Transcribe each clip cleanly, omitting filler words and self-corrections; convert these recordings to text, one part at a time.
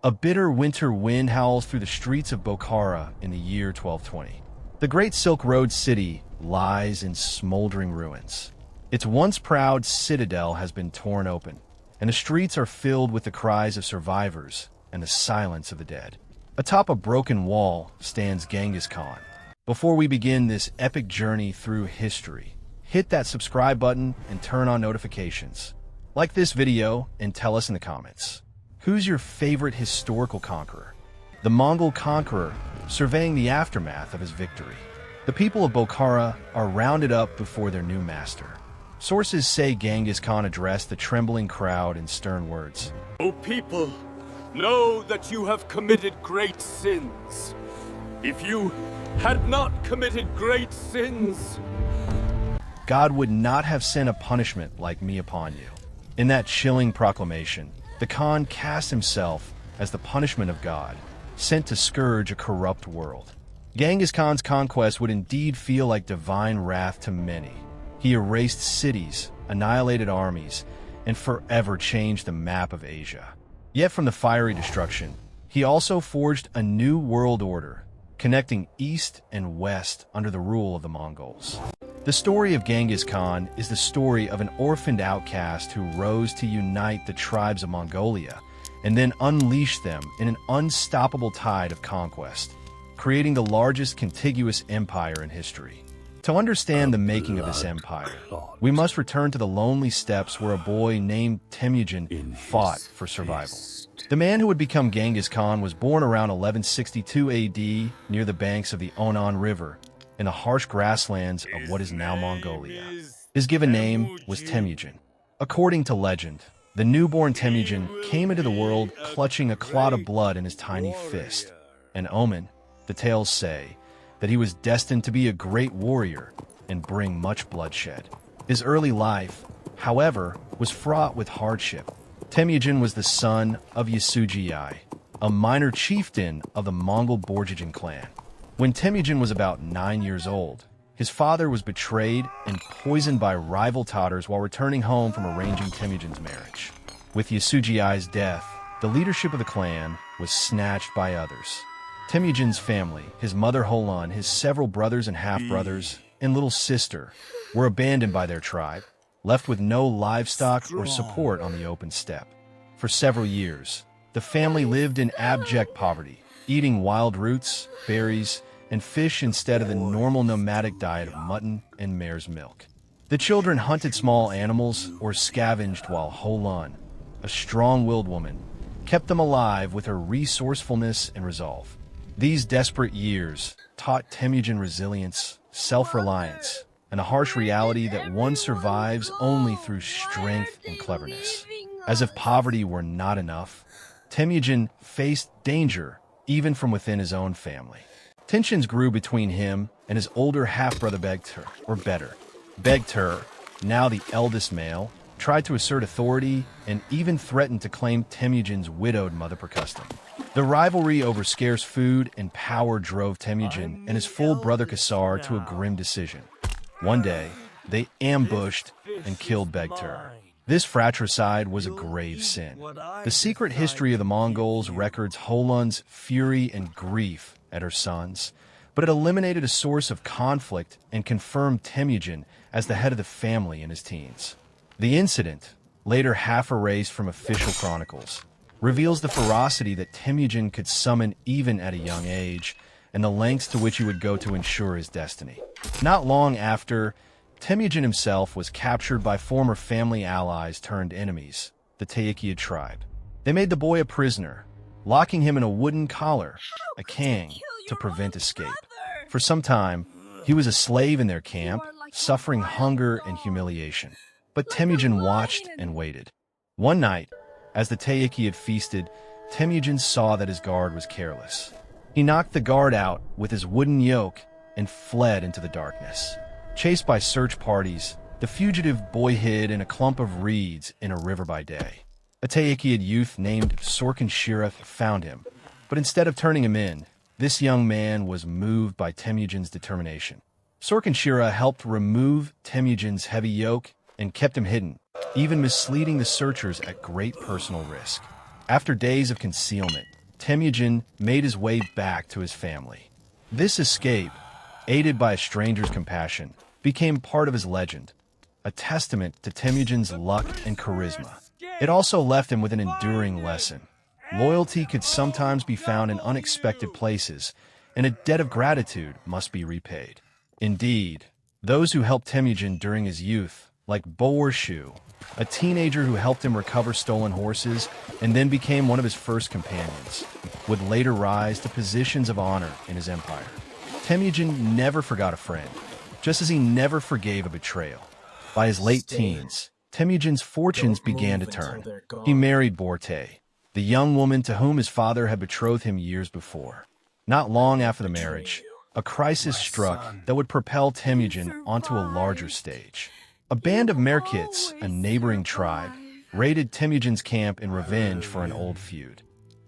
A bitter winter wind howls through the streets of Bokhara in the year 1220. The great Silk Road city lies in smoldering ruins. Its once proud citadel has been torn open, and the streets are filled with the cries of survivors and the silence of the dead. Atop a broken wall stands Genghis Khan. Before we begin this epic journey through history, hit that subscribe button and turn on notifications. Like this video and tell us in the comments, who's your favorite historical conqueror? The Mongol conqueror, surveying the aftermath of his victory. The people of Bokhara are rounded up before their new master. Sources say Genghis Khan addressed the trembling crowd in stern words. O people, know that you have committed great sins. If you had not committed great sins, God would not have sent a punishment like me upon you. In that chilling proclamation, the Khan cast himself as the punishment of God, sent to scourge a corrupt world. Genghis Khan's conquest would indeed feel like divine wrath to many. He erased cities, annihilated armies, and forever changed the map of Asia. Yet from the fiery destruction, he also forged a new world order, connecting East and West under the rule of the Mongols. The story of Genghis Khan is the story of an orphaned outcast who rose to unite the tribes of Mongolia and then unleash them in an unstoppable tide of conquest, creating the largest contiguous empire in history. To understand the making of this empire, we must return to the lonely steppes where a boy named Temüjin fought for survival. The man who would become Genghis Khan was born around 1162 AD near the banks of the Onan River in the harsh grasslands of what is now Mongolia. His given name was Temüjin. According to legend, the newborn Temüjin came into the world clutching a clot of blood in his tiny fist. An omen, the tales say, that he was destined to be a great warrior and bring much bloodshed. His early life, however, was fraught with hardship. Temüjin was the son of Yasugei, a minor chieftain of the Mongol Borjigin clan. When Temüjin was about 9 years old, his father was betrayed and poisoned by rival Tatars while returning home from arranging Temüjin's marriage. With Yasugei's death, the leadership of the clan was snatched by others. Temüjin's family, his mother Holan, his several brothers and half-brothers, and little sister, were abandoned by their tribe, left with no livestock or support on the open steppe. For several years, the family lived in abject poverty, eating wild roots, berries, and fish instead of the normal nomadic diet of mutton and mare's milk. The children hunted small animals or scavenged while Holan, a strong-willed woman, kept them alive with her resourcefulness and resolve. These desperate years taught Temüjin resilience, self-reliance, and a harsh reality that one survives only through strength and cleverness. As if poverty were not enough, Temüjin faced danger even from within his own family. Tensions grew between him and his older half-brother Begtur, or better. Begtur, now the eldest male, tried to assert authority and even threatened to claim Temüjin's widowed mother per custom. The rivalry over scarce food and power drove Temüjin and his full brother Kasar to a grim decision. One day, they ambushed and killed Begtur. This fratricide was a grave sin. The secret history of the Mongols records Holan's fury and grief at her sons, but it eliminated a source of conflict and confirmed Temüjin as the head of the family in his teens. The incident, later half erased from official chronicles, reveals the ferocity that Temüjin could summon even at a young age, and the lengths to which he would go to ensure his destiny. Not long after, Temüjin himself was captured by former family allies turned enemies, the Temüjin tribe. They made the boy a prisoner, locking him in a wooden collar, a kang, to prevent escape. For some time, he was a slave in their camp, suffering hunger and humiliation. But Temüjin watched and waited. One night, as the Temüjin had feasted, Temüjin saw that his guard was careless. He knocked the guard out with his wooden yoke and fled into the darkness. Chased by search parties, the fugitive boy hid in a clump of reeds in a river by day. A Temüjin youth named Sorkin Shiraf found him, but instead of turning him in, this young man was moved by Temüjin's determination. Sorkin Shiraf helped remove Temüjin's heavy yoke and kept him hidden, even misleading the searchers at great personal risk. After days of concealment, Temüjin made his way back to his family. This escape, aided by a stranger's compassion, became part of his legend, a testament to Temüjin's luck and charisma. It also left him with an enduring lesson. Loyalty could sometimes be found in unexpected places, and a debt of gratitude must be repaid. Indeed, those who helped Temüjin during his youth, like Borshu, a teenager who helped him recover stolen horses and then became one of his first companions, would later rise to positions of honor in his empire. Temüjin never forgot a friend, just as he never forgave a betrayal. By his late teens, Temüjin's fortunes began to turn. He married Borte, the young woman to whom his father had betrothed him years before. Not long after the marriage, a crisis struck that would propel Temüjin onto a larger stage. A band of Merkits, a neighboring tribe, raided Temüjin's camp in revenge for an old feud.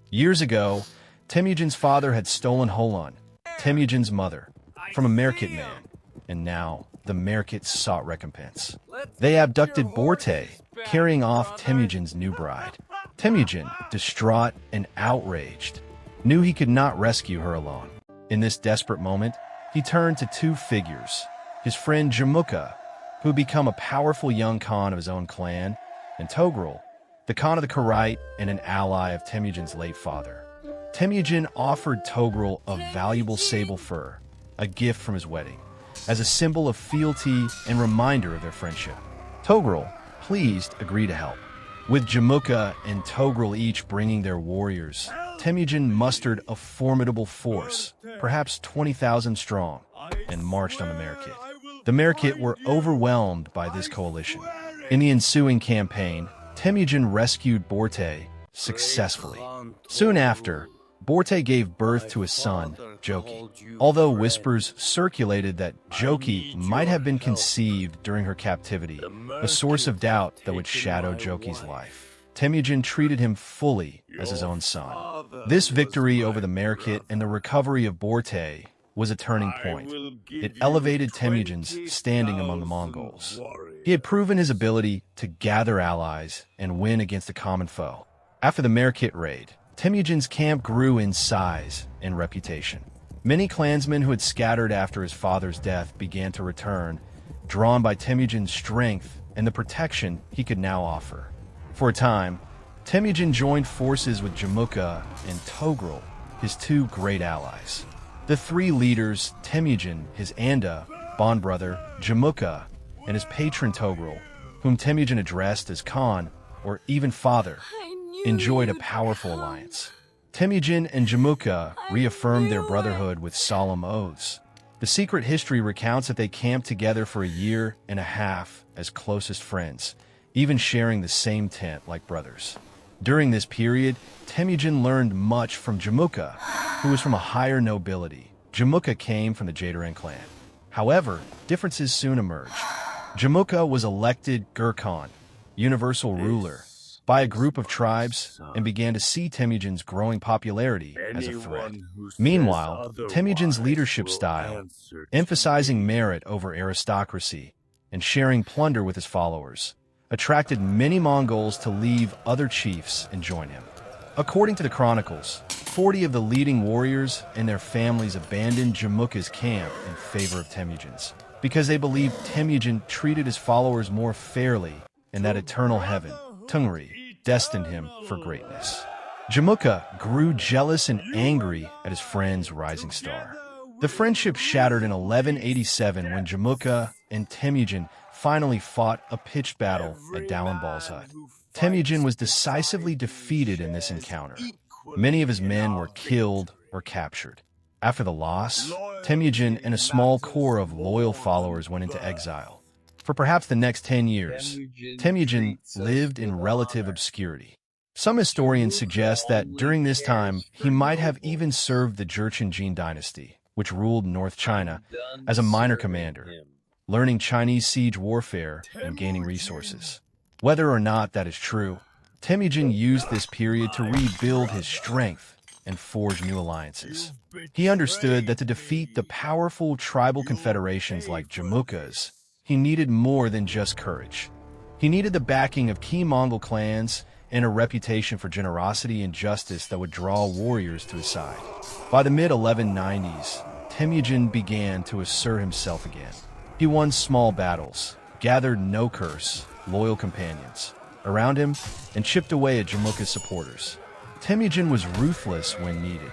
Years ago, Temüjin's father had stolen Holon, Temüjin's mother, from a Merkit man, and now the Merkits sought recompense. They abducted Borte, carrying off Temüjin's new bride. Temüjin, distraught and outraged, knew he could not rescue her alone. In this desperate moment, he turned to two figures, his friend Jamuka, who had become a powerful young Khan of his own clan, and Togrul, the Khan of the Karite and an ally of Temüjin's late father. Temüjin offered Togrul a valuable sable fur, a gift from his wedding, as a symbol of fealty and reminder of their friendship. Togrul, pleased, agreed to help. With Jamuka and Togrul each bringing their warriors, Temüjin mustered a formidable force, perhaps 20,000 strong, and marched on the Merkit. The Merkit were overwhelmed by this coalition. In the ensuing campaign, Temüjin rescued Borte successfully. Soon after, Borte gave birth to a son, Joki. Although whispers circulated that Joki might have been conceived during her captivity, a source of doubt that would shadow Joki's life, Temüjin treated him fully as his own son. This victory over the Merkit and the recovery of Borte was a turning point. It elevated Temüjin's standing among the Mongols. He had proven his ability to gather allies and win against a common foe. After the Merkit raid, Temüjin's camp grew in size and reputation. Many clansmen who had scattered after his father's death began to return, drawn by Temüjin's strength and the protection he could now offer. For a time, Temüjin joined forces with Jamuka and Togrul, his two great allies. The three leaders, Temüjin, his Anda, bond brother, Jamuka, and his patron Togrul, whom Temüjin addressed as Khan, or even father, enjoyed a powerful alliance. Temüjin and Jamuka reaffirmed their brotherhood with solemn oaths. The secret history recounts that they camped together for a year and a half as closest friends, even sharing the same tent like brothers. During this period, Temüjin learned much from Jamuka, who was from a higher nobility. Jamuka came from the Jadaren clan. However, differences soon emerged. Jamuka was elected Gurkhan, universal ruler, by a group of tribes and began to see Temüjin's growing popularity as a threat. Meanwhile, Temüjin's leadership style, emphasizing merit over aristocracy and sharing plunder with his followers, attracted many Mongols to leave other chiefs and join him. According to the chronicles, 40 of the leading warriors and their families abandoned Jamuka's camp in favor of Temüjin's, because they believed Temüjin treated his followers more fairly and that eternal heaven, Tungri, destined him for greatness. Jamuka grew jealous and angry at his friend's rising star. The friendship shattered in 1187 when Jamuka and Temüjin finally fought a pitched battle at Dalanbal's hut. Temüjin was decisively defeated in this encounter. Many of his men were killed or captured. After the loss, Temüjin and a small core of loyal followers went into exile. For perhaps the next 10 years, Temüjin lived in relative obscurity. Some historians suggest that during this time, he might have even served the Jurchen Jin dynasty, which ruled North China, as a minor commander, learning Chinese siege warfare and gaining resources. Whether or not that is true, Temüjin used this period to rebuild his strength and forge new alliances. He understood that to defeat the powerful tribal confederations like Jamuka's, he needed more than just courage. He needed the backing of key Mongol clans and a reputation for generosity and justice that would draw warriors to his side. By the mid-1190s, Temüjin began to assert himself again. He won small battles, gathered no-curse, loyal companions around him, and chipped away at Jamuka's supporters. Temüjin was ruthless when needed.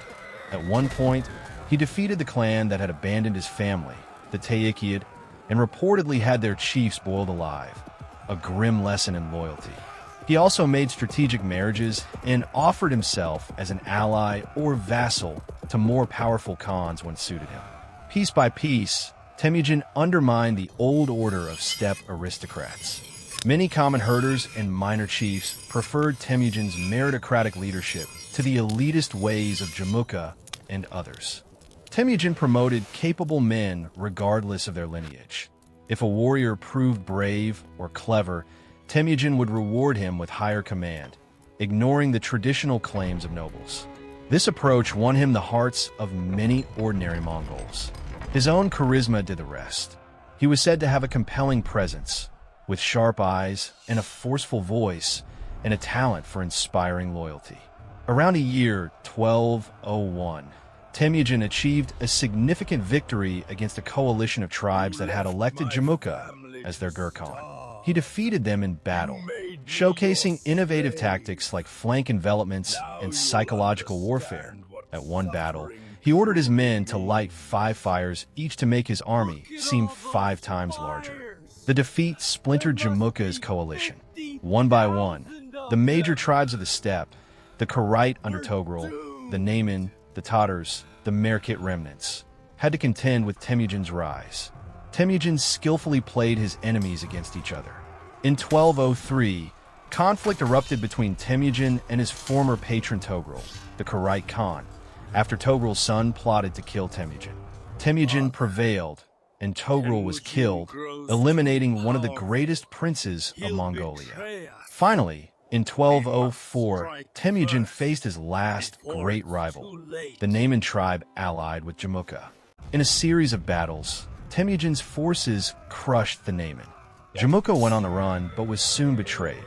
At one point, he defeated the clan that had abandoned his family, the Temüjin, and reportedly had their chiefs boiled alive, a grim lesson in loyalty. He also made strategic marriages and offered himself as an ally or vassal to more powerful khans when suited him. Piece by piece, Temüjin undermined the old order of steppe aristocrats. Many common herders and minor chiefs preferred Temüjin's meritocratic leadership to the elitist ways of Jamuka and others. Temüjin promoted capable men regardless of their lineage. If a warrior proved brave or clever, Temüjin would reward him with higher command, ignoring the traditional claims of nobles. This approach won him the hearts of many ordinary Mongols. His own charisma did the rest. He was said to have a compelling presence, with sharp eyes and a forceful voice, and a talent for inspiring loyalty. Around the year 1201, Temüjin achieved a significant victory against a coalition of tribes that had elected Jamuka as their Gurkhan. He defeated them in battle, showcasing innovative tactics like flank envelopments and psychological warfare. At one battle, he ordered his men to light 5 fires, each to make his army seem 5 times larger. The defeat splintered Jamuka's coalition. One by one, the major tribes of the steppe, the Karite under Togrul, the Naiman, the Tatars, the Merkit remnants, had to contend with Temüjin's rise. Temüjin skillfully played his enemies against each other. In 1203, conflict erupted between Temüjin and his former patron Togrul, the Karite Khan, after Togrul's son plotted to kill Temüjin. Temüjin prevailed, and Togrul was killed, eliminating one of the greatest princes of Mongolia. Finally, in 1204, Temüjin faced his last great rival, the Naiman tribe allied with Jamuka. In a series of battles, Temüjin's forces crushed the Naiman. Jamuka went on the run, but was soon betrayed.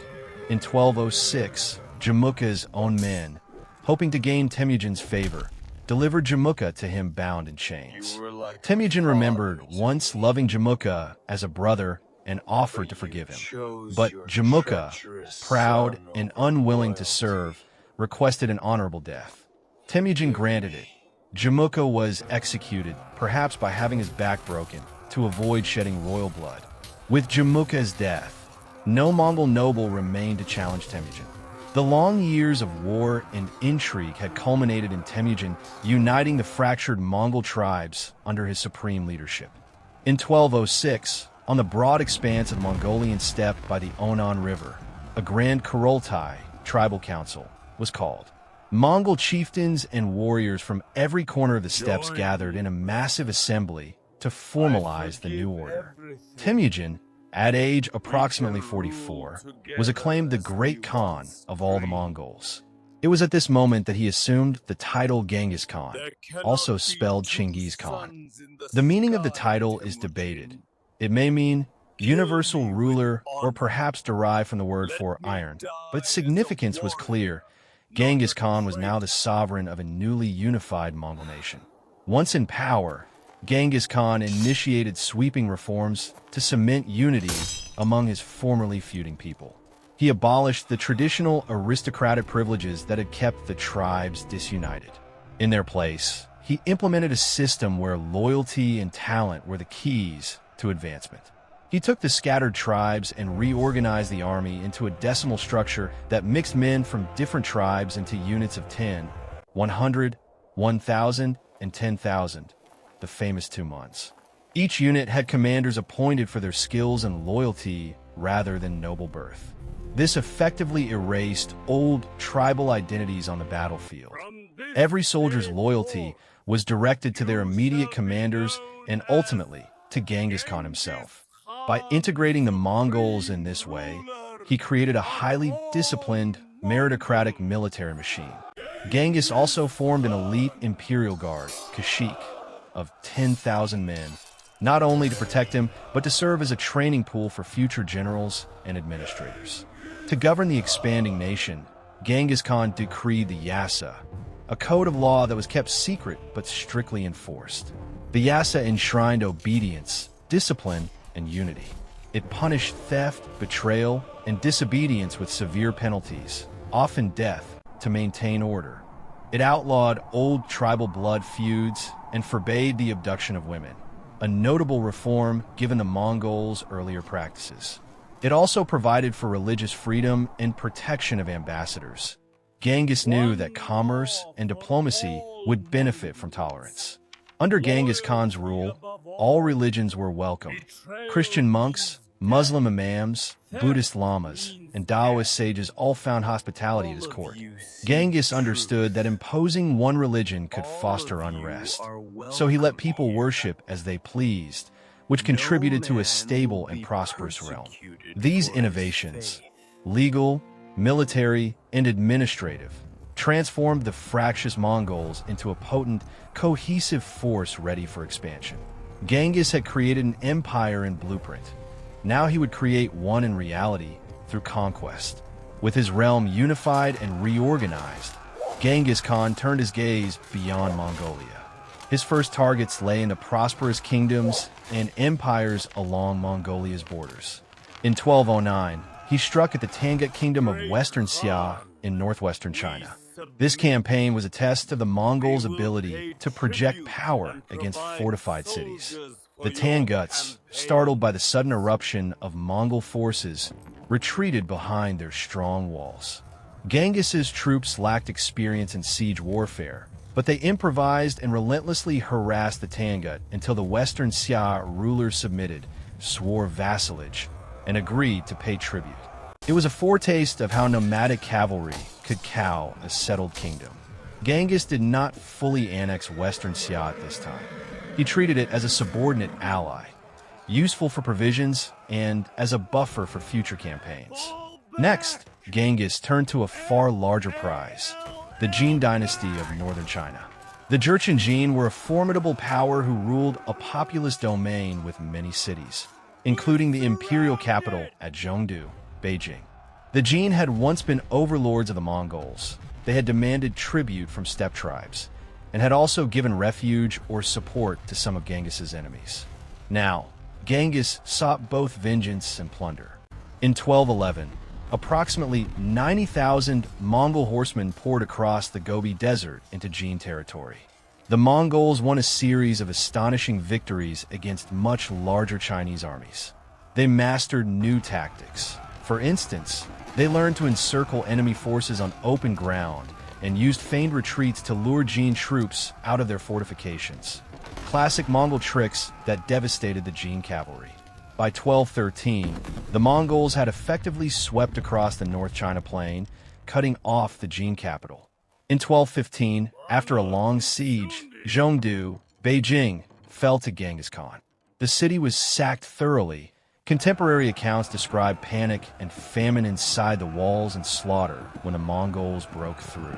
In 1206, Jamuka's own men, hoping to gain Temüjin's favor, delivered Jamuka to him bound in chains. Temüjin remembered once loving Jamuka as a brother and offered to forgive him. But Jamuka, proud and unwilling to serve, requested an honorable death. Temüjin granted it. Jamuka was executed, perhaps by having his back broken, to avoid shedding royal blood. With Jamuka's death, no Mongol noble remained to challenge Temüjin. The long years of war and intrigue had culminated in Temüjin uniting the fractured Mongol tribes under his supreme leadership. In 1206, on the broad expanse of Mongolian steppe by the Onon River, a grand Kurultai tribal council was called. Mongol chieftains and warriors from every corner of the steppes gathered in a massive assembly to formalize the new order. Temüjin, at age approximately 44, was acclaimed the Great Khan of all the Mongols. It was at this moment that he assumed the title Genghis Khan, also spelled Genghis Khan. The meaning of the title is debated. It may mean universal ruler or perhaps derived from the word for iron, but its significance was clear. Genghis Khan was now the sovereign of a newly unified Mongol nation. Once in power, Genghis Khan initiated sweeping reforms to cement unity among his formerly feuding people. He abolished the traditional aristocratic privileges that had kept the tribes disunited. In their place, he implemented a system where loyalty and talent were the keys to advancement. He took the scattered tribes and reorganized the army into a decimal structure that mixed men from different tribes into units of 10, 100, 1,000, and 10,000. The famous 2 months. Each unit had commanders appointed for their skills and loyalty rather than noble birth. This effectively erased old tribal identities on the battlefield. Every soldier's loyalty was directed to their immediate commanders and ultimately to Genghis Khan himself. By integrating the Mongols in this way, he created a highly disciplined, meritocratic military machine. Genghis also formed an elite imperial guard, Kashik, of 10,000 men, not only to protect him, but to serve as a training pool for future generals and administrators. To govern the expanding nation, Genghis Khan decreed the Yasa, a code of law that was kept secret but strictly enforced. The Yasa enshrined obedience, discipline, and unity. It punished theft, betrayal, and disobedience with severe penalties, often death, to maintain order. It outlawed old tribal blood feuds and forbade the abduction of women, a notable reform given the Mongols' earlier practices. It also provided for religious freedom and protection of ambassadors. Genghis knew that commerce and diplomacy would benefit from tolerance. Under Genghis Khan's rule, all religions were welcome. Christian monks, Muslim imams, Buddhist lamas, and Taoist sages all found hospitality at his court. Genghis understood that imposing one religion could foster unrest, so he let people worship as they pleased, which contributed to a stable and prosperous realm. These innovations, legal, military, and administrative, transformed the fractious Mongols into a potent, cohesive force ready for expansion. Genghis had created an empire in blueprint. Now he would create one in reality through conquest. With his realm unified and reorganized, Genghis Khan turned his gaze beyond Mongolia. His first targets lay in the prosperous kingdoms and empires along Mongolia's borders. In 1209, he struck at the Tangut Kingdom of Western Xia in northwestern China. This campaign was a test of the Mongols' ability to project power against fortified cities. The Tanguts, startled by the sudden eruption of Mongol forces, retreated behind their strong walls. Genghis's troops lacked experience in siege warfare, but they improvised and relentlessly harassed the Tangut until the Western Xia rulers submitted, swore vassalage, and agreed to pay tribute. It was a foretaste of how nomadic cavalry could cow a settled kingdom. Genghis did not fully annex Western Xia at this time. He treated it as a subordinate ally, useful for provisions and as a buffer for future campaigns. Next, Genghis turned to a far larger prize, the Jin dynasty of northern China. The Jurchen Jin were a formidable power who ruled a populous domain with many cities, including the imperial capital at Zhongdu, Beijing. The Jin had once been overlords of the Mongols. They had demanded tribute from steppe tribes, and had also given refuge or support to some of Genghis's enemies. Now, Genghis sought both vengeance and plunder. In 1211, approximately 90,000 Mongol horsemen poured across the Gobi Desert into Jin territory. The Mongols won a series of astonishing victories against much larger Chinese armies. They mastered new tactics. For instance, they learned to encircle enemy forces on open ground and used feigned retreats to lure Jin troops out of their fortifications. Classic Mongol tricks that devastated the Jin cavalry. By 1213, the Mongols had effectively swept across the North China Plain, cutting off the Jin capital. In 1215, after a long siege, Zhongdu, Beijing, fell to Genghis Khan. The city was sacked thoroughly. Contemporary accounts describe panic and famine inside the walls and slaughter when the Mongols broke through.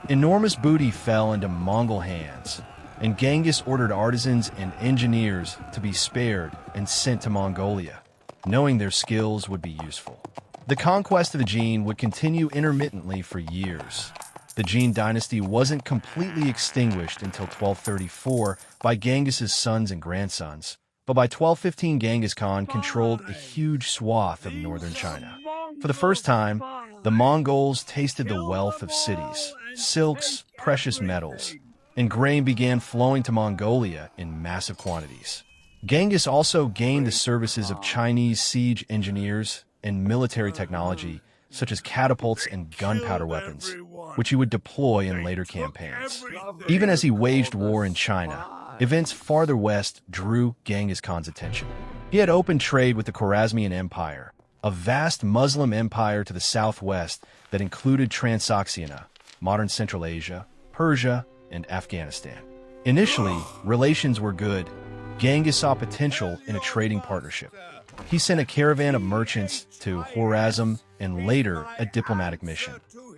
Enormous booty fell into Mongol hands, and Genghis ordered artisans and engineers to be spared and sent to Mongolia, knowing their skills would be useful. The conquest of the Jin would continue intermittently for years. The Jin dynasty wasn't completely extinguished until 1234 by Genghis's sons and grandsons, but by 1215 Genghis Khan controlled a huge swath of northern China. For the first time, the Mongols tasted the wealth of cities, silks, precious metals, and grain began flowing to Mongolia in massive quantities. Genghis also gained the services of Chinese siege engineers and military technology, such as catapults and gunpowder weapons, which he would deploy in later campaigns. Even as he waged war in China, events farther west drew Genghis Khan's attention. He had opened trade with the Khwarezmian Empire, a vast Muslim empire to the southwest that included Transoxiana, modern Central Asia, Persia, and Afghanistan. Initially, relations were good. Genghis saw potential in a trading partnership. He sent a caravan of merchants to Khwarezm and later a diplomatic mission.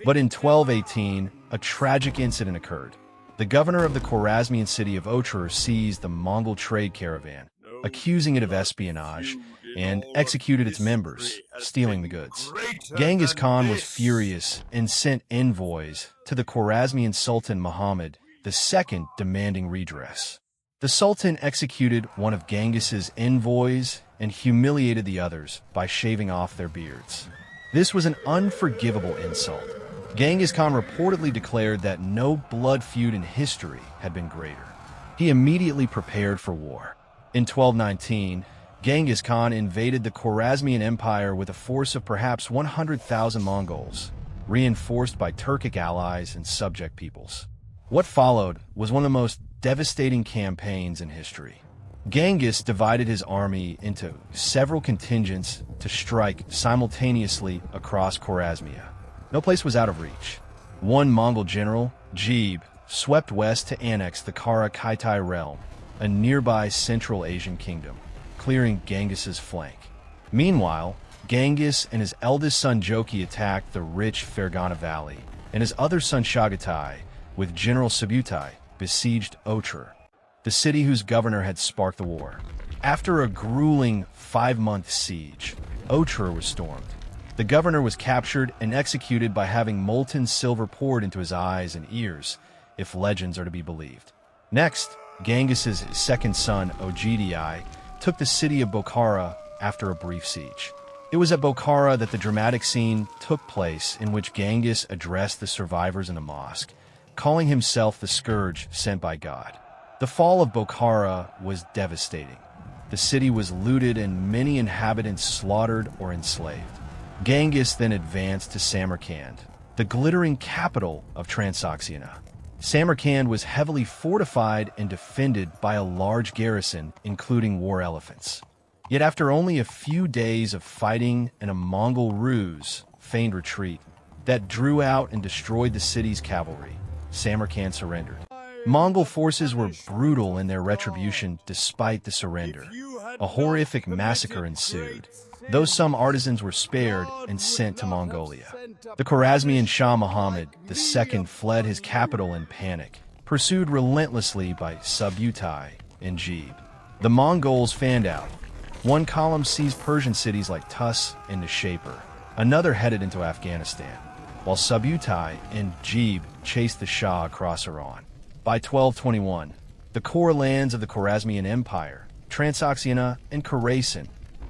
But in 1218, a tragic incident occurred. The governor of the Khwarezmian city of Otrar seized the Mongol trade caravan, accusing it of espionage, and executed its members, stealing the goods. Genghis Khan was furious and sent envoys to the Khwarezmian Sultan Muhammad II demanding redress. The Sultan executed one of Genghis's envoys and humiliated the others by shaving off their beards. This was an unforgivable insult. Genghis Khan reportedly declared that no blood feud in history had been greater. He immediately prepared for war. In 1219, Genghis Khan invaded the Khwarezmian Empire with a force of perhaps 100,000 Mongols, reinforced by Turkic allies and subject peoples. What followed was one of the most devastating campaigns in history. Genghis divided his army into several contingents to strike simultaneously across Khwarezmia. No place was out of reach. One Mongol general, Jebe, swept west to annex the Kara-Khitai realm, a nearby Central Asian kingdom, clearing Genghis's flank. Meanwhile, Genghis and his eldest son Joki attacked the rich Fergana Valley, and his other son Chagatai, with General Subutai, besieged Otrar, the city whose governor had sparked the war. After a grueling 5-month siege, Otrar was stormed. The governor was captured and executed by having molten silver poured into his eyes and ears, if legends are to be believed. Next, Genghis's second son, Ogedai, took the city of Bokhara after a brief siege. It was at Bokhara that the dramatic scene took place in which Genghis addressed the survivors in a mosque, calling himself the scourge sent by God. The fall of Bokhara was devastating. The city was looted and many inhabitants slaughtered or enslaved. Genghis then advanced to Samarkand, the glittering capital of Transoxiana. Samarkand was heavily fortified and defended by a large garrison, including war elephants. Yet after only a few days of fighting and a Mongol ruse, feigned retreat, that drew out and destroyed the city's cavalry, Samarkand surrendered. Mongol forces were brutal in their retribution despite the surrender. A horrific massacre ensued, though some artisans were spared and sent to Mongolia. The Khwarezmian Shah Muhammad II fled his capital in panic, pursued relentlessly by Subutai and Jebe. The Mongols fanned out. One column seized Persian cities like Tus and Nishapur. Another headed into Afghanistan, while Subutai and Jebe chased the Shah across Iran. By 1221, the core lands of the Khwarezmian Empire, Transoxiana and Khorasan,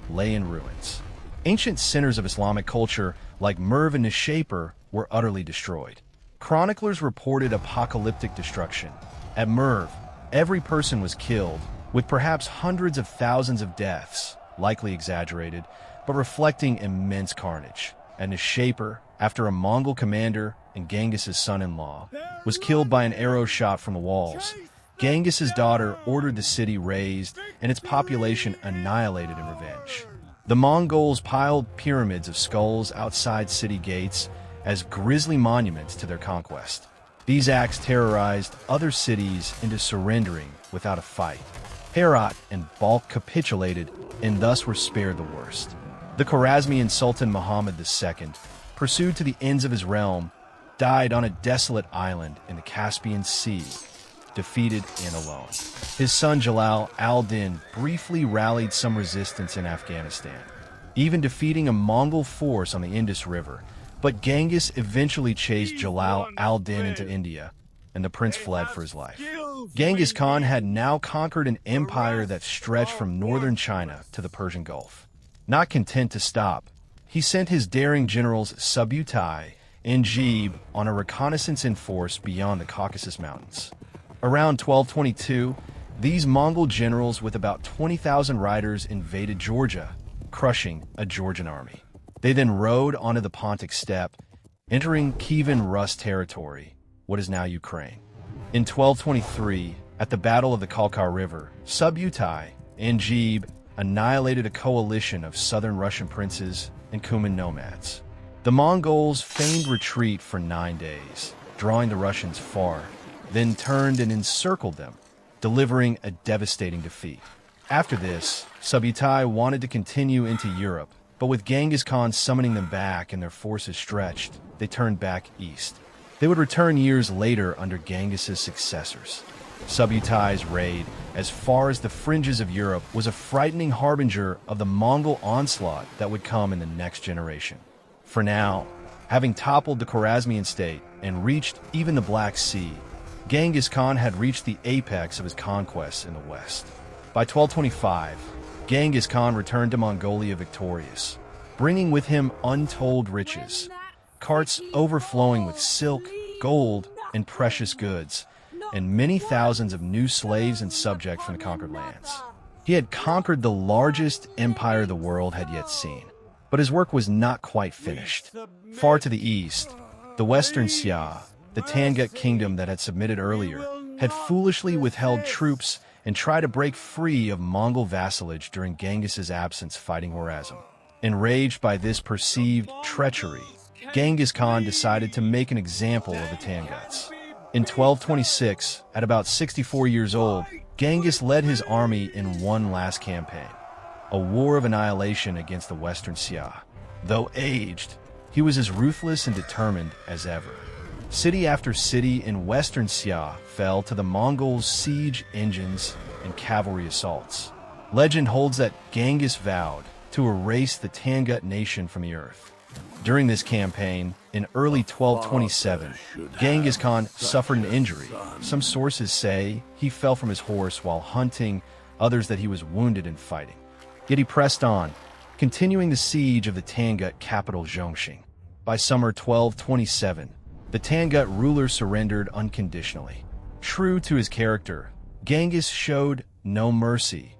lay in ruins. Ancient centers of Islamic culture like Merv and Nishapur were utterly destroyed. Chroniclers reported apocalyptic destruction. At Merv, every person was killed, with perhaps hundreds of thousands of deaths, likely exaggerated, but reflecting immense carnage. At Nishapur, after a Mongol commander and Genghis's son-in-law was killed by an arrow shot from the walls, Genghis's daughter ordered the city razed and its population annihilated in revenge. The Mongols piled pyramids of skulls outside city gates as grisly monuments to their conquest. These acts terrorized other cities into surrendering without a fight. Herat and Balkh capitulated and thus were spared the worst. The Khwarezmian Sultan Muhammad II, pursued to the ends of his realm, died on a desolate island in the Caspian Sea, defeated and alone. His son Jalal al-Din briefly rallied some resistance in Afghanistan, even defeating a Mongol force on the Indus River, but Genghis eventually chased Jalal al-Din into India, and the prince fled for his life. Genghis Khan had now conquered an empire that stretched from northern China to the Persian Gulf. Not content to stop, he sent his daring generals Subutai and Jebe on a reconnaissance in force beyond the Caucasus Mountains. Around 1222, these Mongol generals with about 20,000 riders invaded Georgia, crushing a Georgian army. They then rode onto the Pontic steppe, entering Kievan Rus territory, what is now Ukraine. In 1223, at the Battle of the Khalkhar River, Subutai and Jebe annihilated a coalition of southern Russian princes and Cuman nomads. The Mongols feigned retreat for 9 days, drawing the Russians far, then turned and encircled them, delivering a devastating defeat. After this, Subutai wanted to continue into Europe, but with Genghis Khan summoning them back and their forces stretched, they turned back east. They would return years later under Genghis's successors. Subutai's raid as far as the fringes of Europe, was a frightening harbinger of the Mongol onslaught that would come in the next generation. For now, having toppled the Khwarezmian state and reached even the Black Sea, Genghis Khan had reached the apex of his conquests in the west. By 1225, Genghis Khan returned to Mongolia victorious, bringing with him untold riches, carts overflowing with silk, gold, and precious goods, and many thousands of new slaves and subjects from the conquered lands. He had conquered the largest empire the world had yet seen, but his work was not quite finished. Far to the east, the Western Xia, the Tangut kingdom that had submitted earlier, had foolishly withheld troops and tried to break free of Mongol vassalage during Genghis's absence fighting Khwarezm. Enraged by this perceived treachery, Genghis Khan decided to make an example of the Tanguts. In 1226, at about 64 years old, Genghis led his army in one last campaign, a war of annihilation against the Western Xia. Though aged, he was as ruthless and determined as ever. City after city in Western Xia fell to the Mongols' siege engines and cavalry assaults. Legend holds that Genghis vowed to erase the Tangut nation from the earth. During this campaign, in early 1227, Genghis Khan suffered an injury. Some sources say he fell from his horse while hunting, others that he was wounded in fighting. Yet he pressed on, continuing the siege of the Tangut capital Zhongxing. By summer 1227, the Tangut ruler surrendered unconditionally. True to his character, Genghis showed no mercy.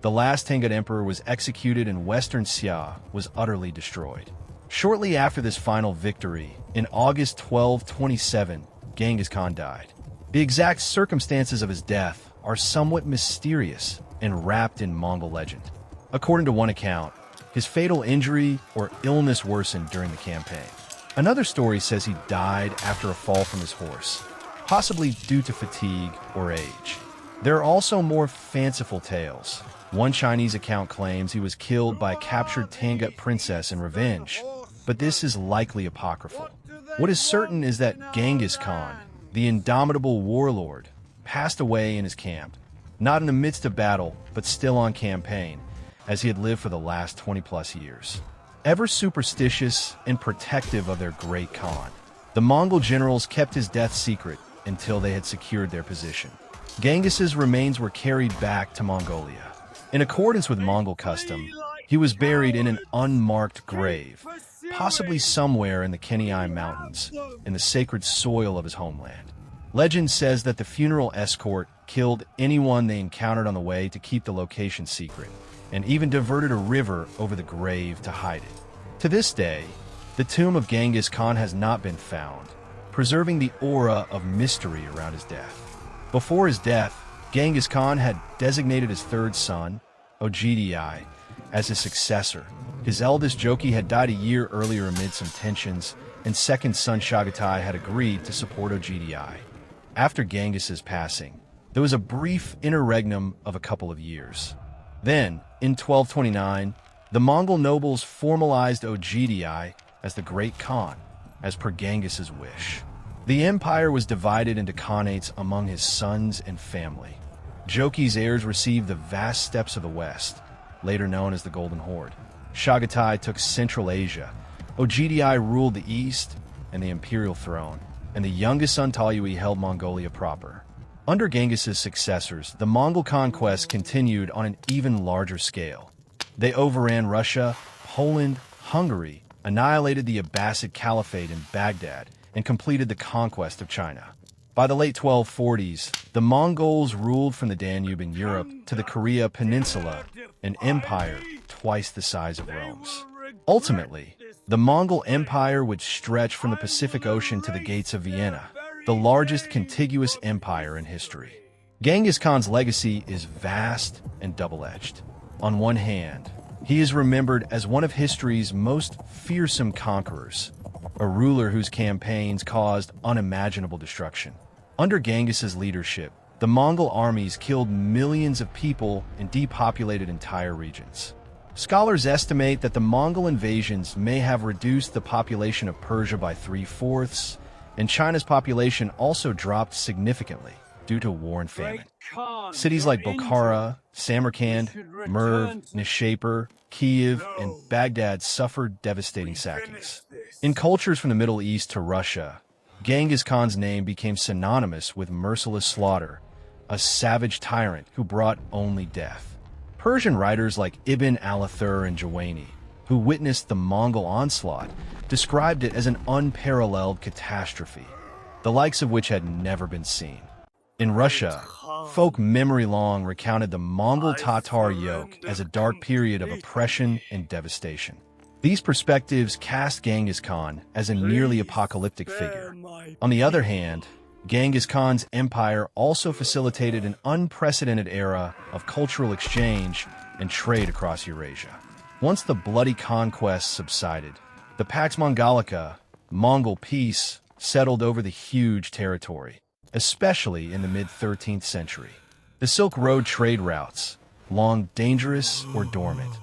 The last Tangut emperor was executed and Western Xia was utterly destroyed. Shortly after this final victory, in August 1227, Genghis Khan died. The exact circumstances of his death are somewhat mysterious and wrapped in Mongol legend. According to one account, his fatal injury or illness worsened during the campaign. Another story says he died after a fall from his horse, possibly due to fatigue or age. There are also more fanciful tales. One Chinese account claims he was killed by a captured Tangut princess in revenge, but this is likely apocryphal. What is certain is that Genghis Khan, the indomitable warlord, passed away in his camp, not in the midst of battle, but still on campaign, as he had lived for the last 20-plus years. Ever superstitious and protective of their great Khan, the Mongol generals kept his death secret until they had secured their position. Genghis's remains were carried back to Mongolia. In accordance with Mongol custom, he was buried in an unmarked grave, possibly somewhere in the Kenai Mountains, in the sacred soil of his homeland. Legend says that the funeral escort killed anyone they encountered on the way to keep the location secret, and even diverted a river over the grave to hide it. To this day, the tomb of Genghis Khan has not been found, preserving the aura of mystery around his death. Before his death, Genghis Khan had designated his third son, Ogdi, as his successor. His eldest Joki had died a year earlier amid some tensions, and second son Chagatai had agreed to support Ogdi. After Genghis's passing, there was a brief interregnum of a couple of years. Then, in 1229, the Mongol nobles formalized Ogdi as the Great Khan, as per Genghis's wish. The empire was divided into khanates among his sons and family. Joki's heirs received the vast steppes of the west, later known as the Golden Horde. Chagatai took Central Asia, Ogdi ruled the east and the imperial throne, and the youngest son Talyui held Mongolia proper. Under Genghis's successors, the Mongol conquests continued on an even larger scale. They overran Russia, Poland, Hungary, annihilated the Abbasid Caliphate in Baghdad, and completed the conquest of China. By the late 1240s, the Mongols ruled from the Danube in Europe to the Korea Peninsula, an empire twice the size of Rome's. Ultimately, the Mongol Empire would stretch from the Pacific Ocean to the gates of Vienna, the largest contiguous empire in history. Genghis Khan's legacy is vast and double-edged. On one hand, he is remembered as one of history's most fearsome conquerors, a ruler whose campaigns caused unimaginable destruction. Under Genghis's leadership, the Mongol armies killed millions of people and depopulated entire regions. Scholars estimate that the Mongol invasions may have reduced the population of Persia by 3/4, and China's population also dropped significantly. due to war and famine. Great Khan, Cities you're like Bokhara, Samarkand, Merv, Nishapur, Kiev, and Baghdad suffered devastating sackings. In cultures from the Middle East to Russia, Genghis Khan's name became synonymous with merciless slaughter, a savage tyrant who brought only death. Persian writers like Ibn al-Athir and Jawani, who witnessed the Mongol onslaught, described it as an unparalleled catastrophe, the likes of which had never been seen. In Russia, folk memory long recounted the Mongol-Tatar yoke as a dark period of oppression and devastation. These perspectives cast Genghis Khan as a nearly apocalyptic figure. On the other hand, Genghis Khan's empire also facilitated an unprecedented era of cultural exchange and trade across Eurasia. Once the bloody conquests subsided, the Pax Mongolica, Mongol peace, settled over the huge territory, especially in the mid-13th century. The Silk Road trade routes, long dangerous or dormant,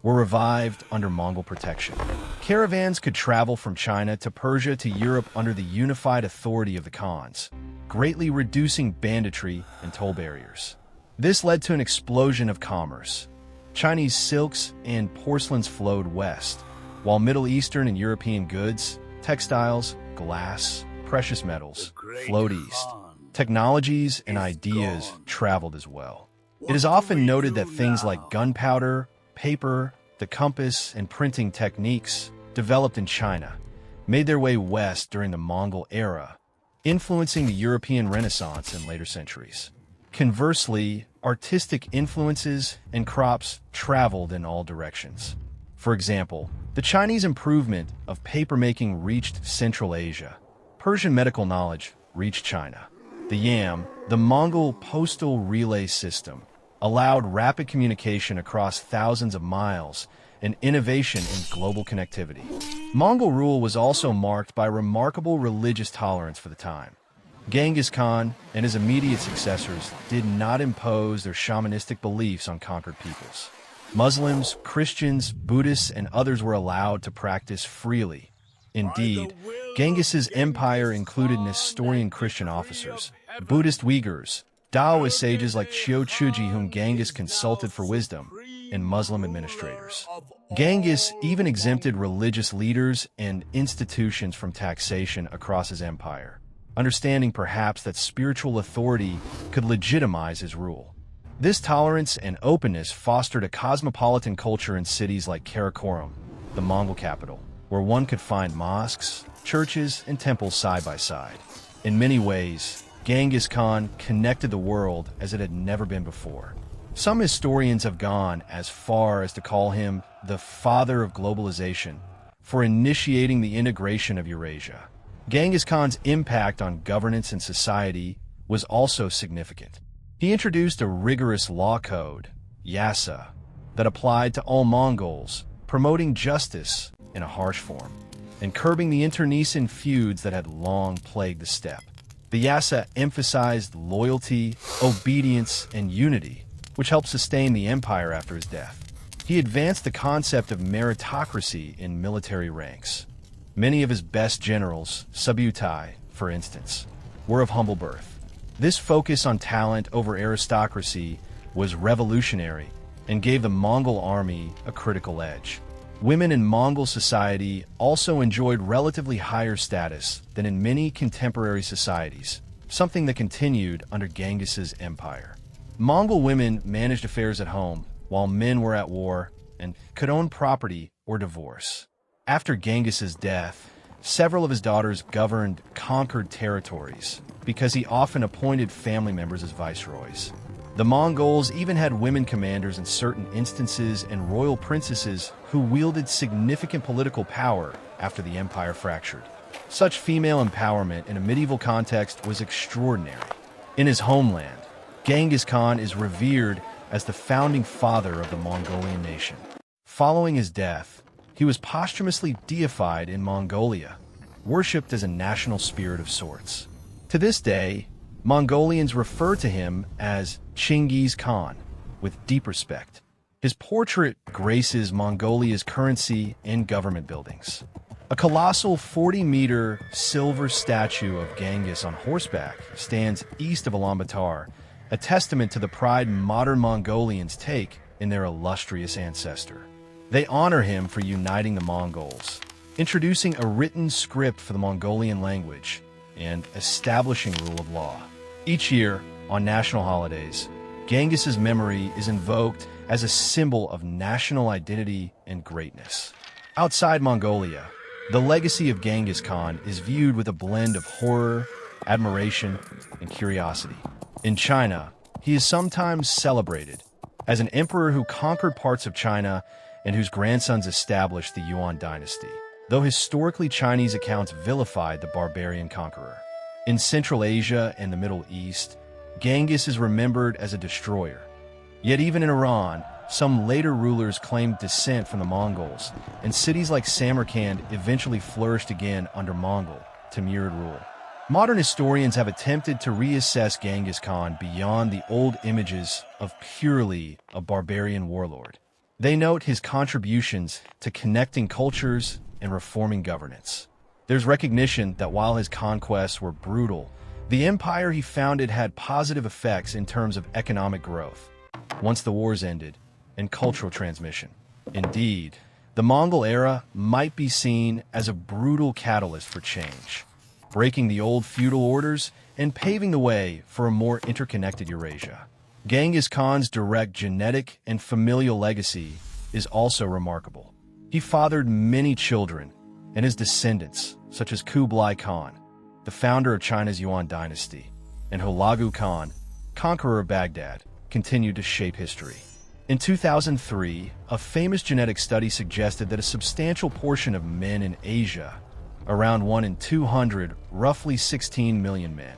were revived under Mongol protection. Caravans could travel from China to Persia to Europe under the unified authority of the Khans, greatly reducing banditry and toll barriers. This led to an explosion of commerce. Chinese silks and porcelains flowed west, while Middle Eastern and European goods, textiles, glass, precious metals flowed east. Technologies and ideas traveled as well. It is often noted that things like gunpowder, paper, the compass, and printing techniques developed in China made their way west during the Mongol era, influencing the European Renaissance in later centuries. Conversely, artistic influences and crops traveled in all directions. For example, the Chinese improvement of papermaking reached Central Asia. Persian medical knowledge reached China. The yam, the Mongol postal relay system, allowed rapid communication across thousands of miles and innovation in global connectivity. Mongol rule was also marked by remarkable religious tolerance for the time. Genghis Khan and his immediate successors did not impose their shamanistic beliefs on conquered peoples. Muslims, Christians, Buddhists, and others were allowed to practice freely. Indeed, Genghis's empire included Nestorian Christian officers, Buddhist Uyghurs, Taoist sages like Qiu Chuji whom Genghis consulted for wisdom, and Muslim administrators. Genghis even exempted religious leaders and institutions from taxation across his empire, understanding perhaps that spiritual authority could legitimize his rule. This tolerance and openness fostered a cosmopolitan culture in cities like Karakorum, the Mongol capital, where one could find mosques, churches, and temples side by side. In many ways, Genghis Khan connected the world as it had never been before. Some historians have gone as far as to call him the father of globalization for initiating the integration of Eurasia. Genghis Khan's impact on governance and society was also significant. He introduced a rigorous law code, yasa, that applied to all Mongols, promoting justice in a harsh form, and curbing the internecine feuds that had long plagued the steppe. The yasa emphasized loyalty, obedience, and unity, which helped sustain the empire after his death. He advanced the concept of meritocracy in military ranks. Many of his best generals, Subutai, for instance, were of humble birth. This focus on talent over aristocracy was revolutionary and gave the Mongol army a critical edge. Women in Mongol society also enjoyed relatively higher status than in many contemporary societies, something that continued under Genghis's empire. Mongol women managed affairs at home, while men were at war and could own property or divorce. After Genghis's death, several of his daughters governed conquered territories because he often appointed family members as viceroys. The Mongols even had women commanders in certain instances and royal princesses who wielded significant political power after the empire fractured. Such female empowerment in a medieval context was extraordinary. In his homeland, Genghis Khan is revered as the founding father of the Mongolian nation. Following his death, he was posthumously deified in Mongolia, worshipped as a national spirit of sorts. To this day, Mongolians refer to him as Genghis Khan with deep respect. His portrait graces Mongolia's currency and government buildings. A colossal 40-meter silver statue of Genghis on horseback stands east of Ulaanbaatar, a testament to the pride modern Mongolians take in their illustrious ancestor. They honor him for uniting the Mongols, introducing a written script for the Mongolian language, and establishing rule of law. Each year, on national holidays, Genghis's memory is invoked as a symbol of national identity and greatness. Outside Mongolia, the legacy of Genghis Khan is viewed with a blend of horror, admiration, and curiosity. In China, he is sometimes celebrated as an emperor who conquered parts of China and whose grandsons established the Yuan dynasty, though historically Chinese accounts vilified the barbarian conqueror. In Central Asia and the Middle East, Genghis is remembered as a destroyer. Yet even in Iran, some later rulers claimed descent from the Mongols, and cities like Samarkand eventually flourished again under Mongol, Temüjin rule. Modern historians have attempted to reassess Genghis Khan beyond the old images of purely a barbarian warlord. They note his contributions to connecting cultures and reforming governance. There's recognition that while his conquests were brutal, the empire he founded had positive effects in terms of economic growth, once the wars ended, and cultural transmission. Indeed, the Mongol era might be seen as a brutal catalyst for change, breaking the old feudal orders and paving the way for a more interconnected Eurasia. Genghis Khan's direct genetic and familial legacy is also remarkable. He fathered many children, and his descendants, such as Kublai Khan, the founder of China's Yuan dynasty, and Hulagu Khan, conqueror of Baghdad, continued to shape history. In 2003, a famous genetic study suggested that a substantial portion of men in Asia, around 1 in 200, roughly 16 million men,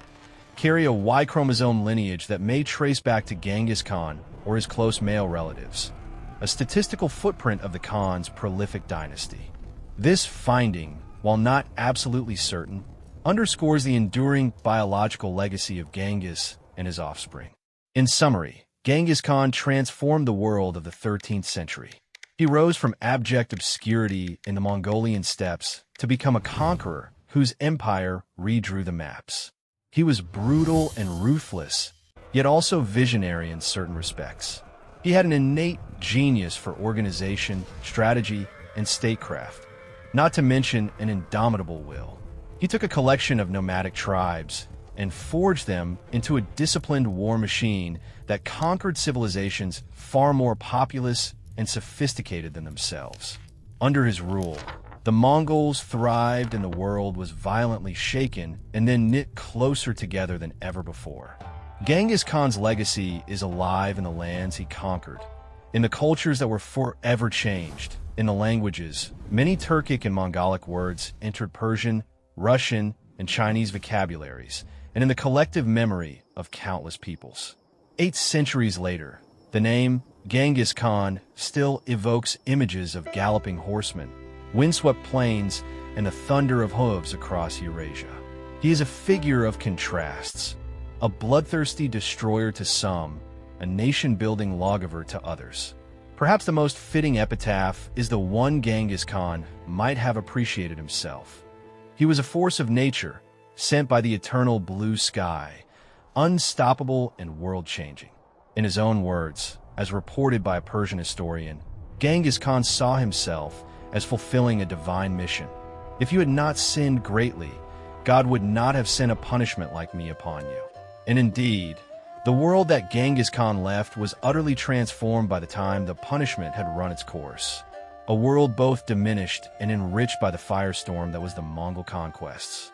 carry a Y chromosome lineage that may trace back to Genghis Khan or his close male relatives, a statistical footprint of the Khan's prolific dynasty. This finding, while not absolutely certain, underscores the enduring biological legacy of Genghis and his offspring. In summary, Genghis Khan transformed the world of the 13th century. He rose from abject obscurity in the Mongolian steppes to become a conqueror whose empire redrew the maps. He was brutal and ruthless, yet also visionary in certain respects. He had an innate genius for organization, strategy, and statecraft, not to mention an indomitable will. He took a collection of nomadic tribes and forged them into a disciplined war machine that conquered civilizations far more populous and sophisticated than themselves. Under his rule, the Mongols thrived and the world was violently shaken and then knit closer together than ever before. Genghis Khan's legacy is alive in the lands he conquered, in the cultures that were forever changed, in the languages. Many Turkic and Mongolic words entered Persian, Russian, and Chinese vocabularies, and in the collective memory of countless peoples. 8 centuries later, the name Genghis Khan still evokes images of galloping horsemen, windswept plains, and the thunder of hooves across Eurasia. He is a figure of contrasts, a bloodthirsty destroyer to some, a nation-building lawgiver to others. Perhaps the most fitting epitaph is the one Genghis Khan might have appreciated himself. He was a force of nature, sent by the eternal blue sky, unstoppable and world-changing. In his own words, as reported by a Persian historian, Genghis Khan saw himself as fulfilling a divine mission. If you had not sinned greatly, God would not have sent a punishment like me upon you. And indeed, the world that Genghis Khan left was utterly transformed by the time the punishment had run its course. A world both diminished and enriched by the firestorm that was the Mongol conquests.